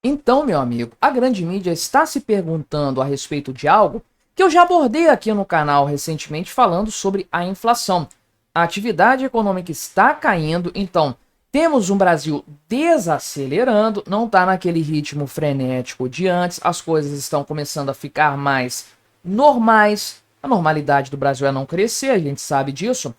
Então, meu amigo, a grande mídia está se perguntando a respeito de algo que eu já abordei aqui no canal recentemente falando sobre a inflação. A atividade econômica está caindo, então temos um Brasil desacelerando, não está naquele ritmo frenético de antes, as coisas estão começando a ficar mais normais. A normalidade do Brasil é não crescer, a gente sabe disso,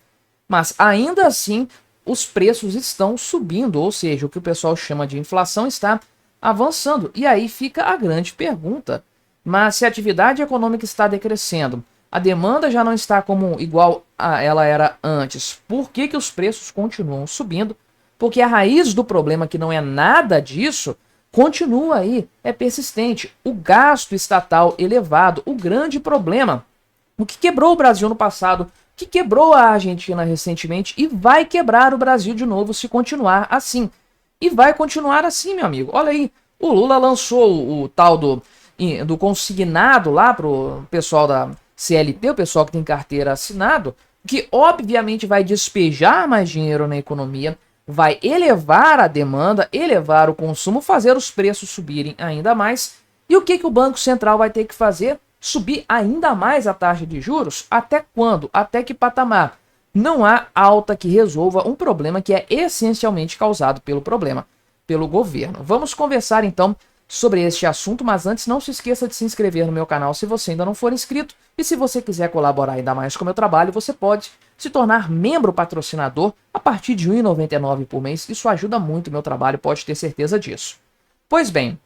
mas ainda assim os preços estão subindo, ou seja, o que o pessoal chama de inflação está avançando. E aí fica a grande pergunta: mas se a atividade econômica está decrescendo, a demanda já não está como igual a ela era antes, por que que os preços continuam subindo? Porque a raiz do problema, que não é nada disso, continua aí, é persistente. O gasto estatal elevado, o grande problema, o que quebrou o Brasil no passado, o que quebrou a Argentina recentemente e vai quebrar o Brasil de novo se continuar assim. E vai continuar assim, meu amigo. Olha aí, o Lula lançou o tal do consignado lá pro pessoal da CLT, o pessoal que tem carteira assinado, que obviamente vai despejar mais dinheiro na economia, vai elevar a demanda, elevar o consumo, fazer os preços subirem ainda mais. E o que que o Banco Central vai ter que fazer? Subir ainda mais a taxa de juros? Até quando? Até que patamar? Não há alta que resolva um problema que é essencialmente causado pelo governo. Vamos conversar então sobre este assunto, mas antes não se esqueça de se inscrever no meu canal se você ainda não for inscrito, e se você quiser colaborar ainda mais com o meu trabalho, você pode se tornar membro patrocinador a partir de R$ 1,99 por mês. Isso ajuda muito o meu trabalho, pode ter certeza disso. Pois bem,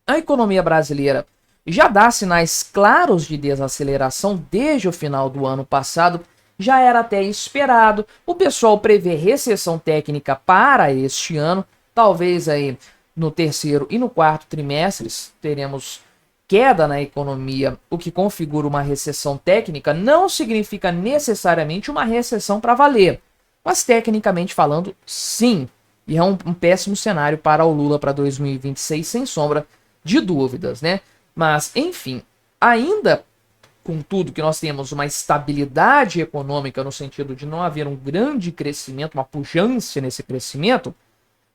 a economia brasileira já dá sinais claros de desaceleração desde o final do ano passado, já era até esperado. O pessoal prevê recessão técnica para este ano, talvez aí no terceiro e no quarto trimestres teremos queda na economia, o que configura uma recessão técnica. Não significa necessariamente uma recessão para valer, mas tecnicamente falando, sim. E é um péssimo cenário para o Lula para 2026, sem sombra de dúvidas, né? Mas, enfim, ainda contudo que nós temos uma estabilidade econômica no sentido de não haver um grande crescimento, uma pujança nesse crescimento,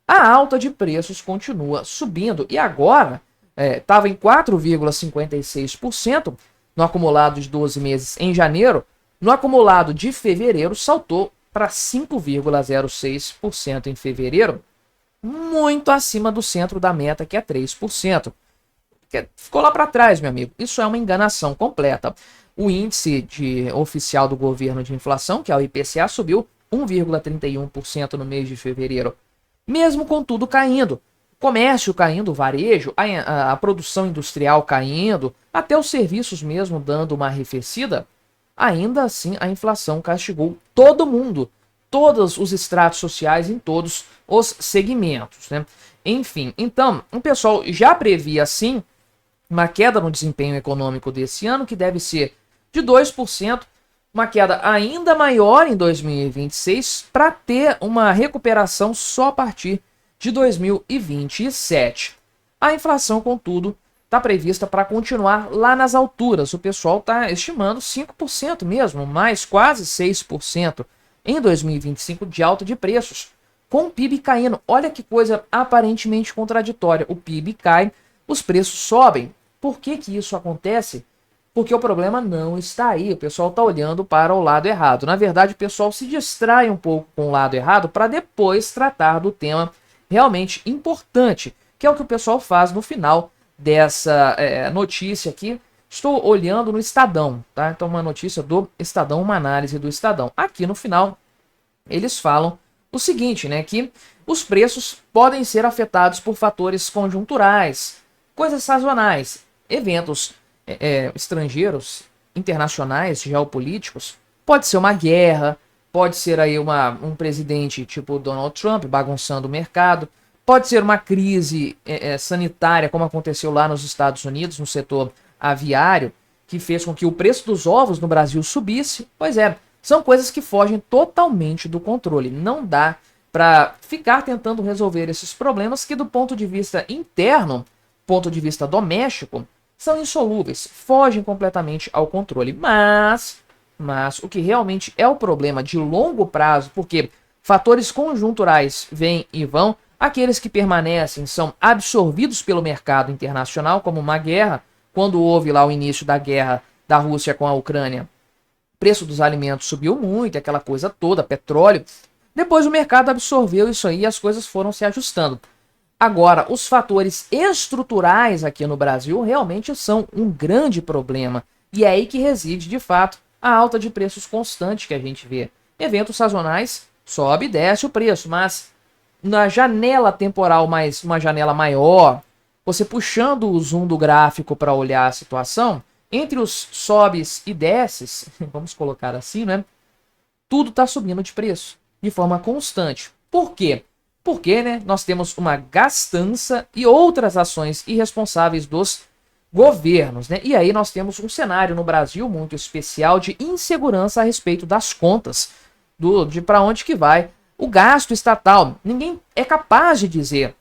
a alta de preços continua subindo. E agora estava em 4,56% no acumulado de 12 meses em janeiro. No acumulado de fevereiro saltou para 5,06% em fevereiro, muito acima do centro da meta, que é 3%. Ficou lá para trás, meu amigo. Isso é uma enganação completa. O índice oficial do governo de inflação, que é o IPCA, subiu 1,31% no mês de fevereiro. Mesmo com tudo caindo, comércio caindo, varejo, a produção industrial caindo, até os serviços mesmo dando uma arrefecida, ainda assim a inflação castigou todo mundo, todos os estratos sociais em todos os segmentos, né? Enfim, então, o pessoal já previa assim uma queda no desempenho econômico desse ano, que deve ser de 2%, uma queda ainda maior em 2026, para ter uma recuperação só a partir de 2027. A inflação, contudo, está prevista para continuar lá nas alturas. O pessoal está estimando 5% mesmo, mais quase 6% em 2025 de alta de preços, com o PIB caindo. Olha que coisa aparentemente contraditória. O PIB cai, os preços sobem. Por que que isso acontece? Porque o problema não está aí, o pessoal está olhando para o lado errado. Na verdade, o pessoal se distrai um pouco com o lado errado para depois tratar do tema realmente importante, que é o que o pessoal faz no final dessa notícia aqui. Estou olhando no Estadão, tá? Então, uma notícia do Estadão, uma análise do Estadão. Aqui no final, eles falam o seguinte, né? Que os preços podem ser afetados por fatores conjunturais, coisas sazonais, eventos estrangeiros, internacionais, geopolíticos. Pode ser uma guerra, pode ser aí um presidente tipo Donald Trump bagunçando o mercado, pode ser uma crise sanitária, como aconteceu lá nos Estados Unidos, no setor aviário, que fez com que o preço dos ovos no Brasil subisse. Pois é, são coisas que fogem totalmente do controle. Não dá para ficar tentando resolver esses problemas que, do ponto de vista interno, ponto de vista doméstico, são insolúveis, fogem completamente ao controle. Mas o que realmente é o problema de longo prazo, porque fatores conjunturais vêm e vão, Aqueles que permanecem são absorvidos pelo mercado internacional, como uma guerra. Quando houve lá o início da guerra da Rússia com a Ucrânia, o preço dos alimentos subiu muito, aquela coisa toda, petróleo. Depois o mercado absorveu isso aí e as coisas foram se ajustando. Agora, os fatores estruturais aqui no Brasil realmente são um grande problema. E é aí que reside, de fato, a alta de preços constante que a gente vê. Eventos sazonais, sobe e desce o preço, mas na janela temporal, mais uma janela maior, você puxando o zoom do gráfico para olhar a situação, entre os sobes e desces, vamos colocar assim, né? Tudo está subindo de preço, de forma constante. Por quê? Porque, né, nós temos uma gastança e outras ações irresponsáveis dos governos, né? E aí nós temos um cenário no Brasil muito especial de insegurança a respeito das contas, de para onde que vai o gasto estatal. Ninguém é capaz de dizer.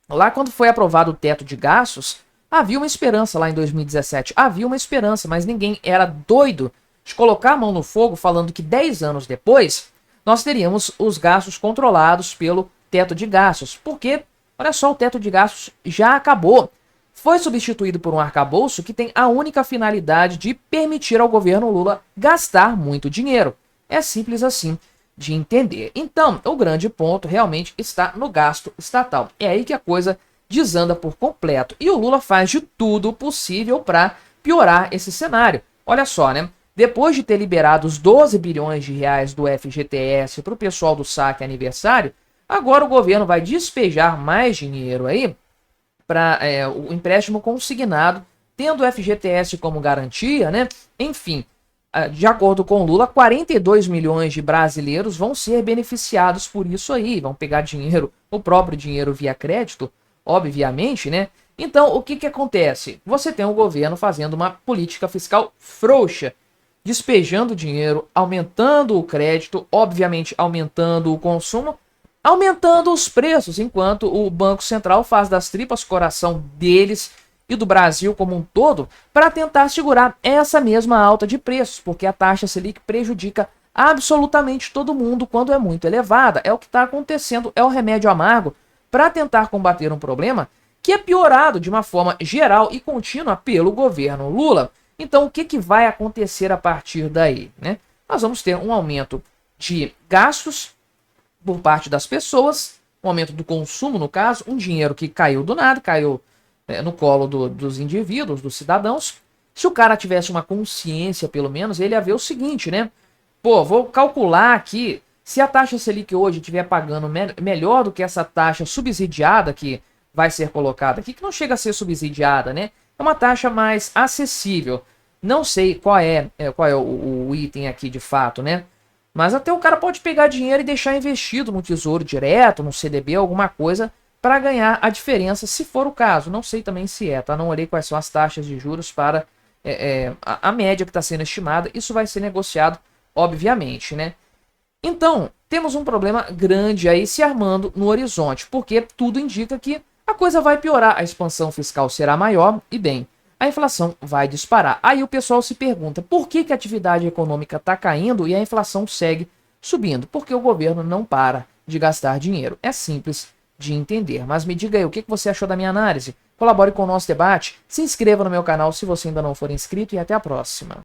Lá quando foi aprovado o teto de gastos, havia uma esperança lá em 2017. Havia uma esperança, mas ninguém era doido de colocar a mão no fogo falando que 10 anos depois nós teríamos os gastos controlados pelo teto de gastos. Porque, olha só, o teto de gastos já acabou. Foi substituído por um arcabouço que tem a única finalidade de permitir ao governo Lula gastar muito dinheiro. É simples assim de entender. Então, o grande ponto realmente está no gasto estatal. É aí que a coisa desanda por completo. E o Lula faz de tudo possível para piorar esse cenário. Olha só, né? Depois de ter liberado os 12 bilhões de reais do FGTS para o pessoal do saque aniversário, agora o governo vai despejar mais dinheiro aí para o empréstimo consignado, tendo o FGTS como garantia, né? Enfim, de acordo com Lula, 42 milhões de brasileiros vão ser beneficiados por isso aí, vão pegar dinheiro, o próprio dinheiro via crédito, obviamente, né? Então, o que que acontece? Você tem o governo fazendo uma política fiscal frouxa, despejando dinheiro, aumentando o crédito, obviamente aumentando o consumo, aumentando os preços, enquanto o Banco Central faz das tripas coração deles e do Brasil como um todo para tentar segurar essa mesma alta de preços, porque a taxa Selic prejudica absolutamente todo mundo quando é muito elevada. É o que está acontecendo, é o remédio amargo para tentar combater um problema que é piorado de uma forma geral e contínua pelo governo Lula. Então, o que, que vai acontecer a partir daí, né? Nós vamos ter um aumento de gastos por parte das pessoas, um aumento do consumo, no caso, um dinheiro que caiu do nada, caiu no colo dos indivíduos, dos cidadãos. Se o cara tivesse uma consciência, pelo menos, ele ia ver o seguinte, né? Pô, vou calcular aqui, se a taxa Selic hoje estiver pagando melhor do que essa taxa subsidiada que vai ser colocada aqui, que não chega a ser subsidiada, né? É uma taxa mais acessível. Não sei qual é o item aqui de fato, né? Mas até o cara pode pegar dinheiro e deixar investido no Tesouro Direto, no CDB, alguma coisa, para ganhar a diferença, se for o caso. Não sei também se é, tá? Não olhei quais são as taxas de juros para a média que está sendo estimada. Isso vai ser negociado, obviamente, né? Então, temos um problema grande aí se armando no horizonte, porque tudo indica que a coisa vai piorar, a expansão fiscal será maior e, bem, a inflação vai disparar. Aí o pessoal se pergunta, por que que a atividade econômica está caindo e a inflação segue subindo? Porque o governo não para de gastar dinheiro. É simples de entender. Mas me diga aí, o que você achou da minha análise? Colabore com o nosso debate, se inscreva no meu canal se você ainda não for inscrito e até a próxima.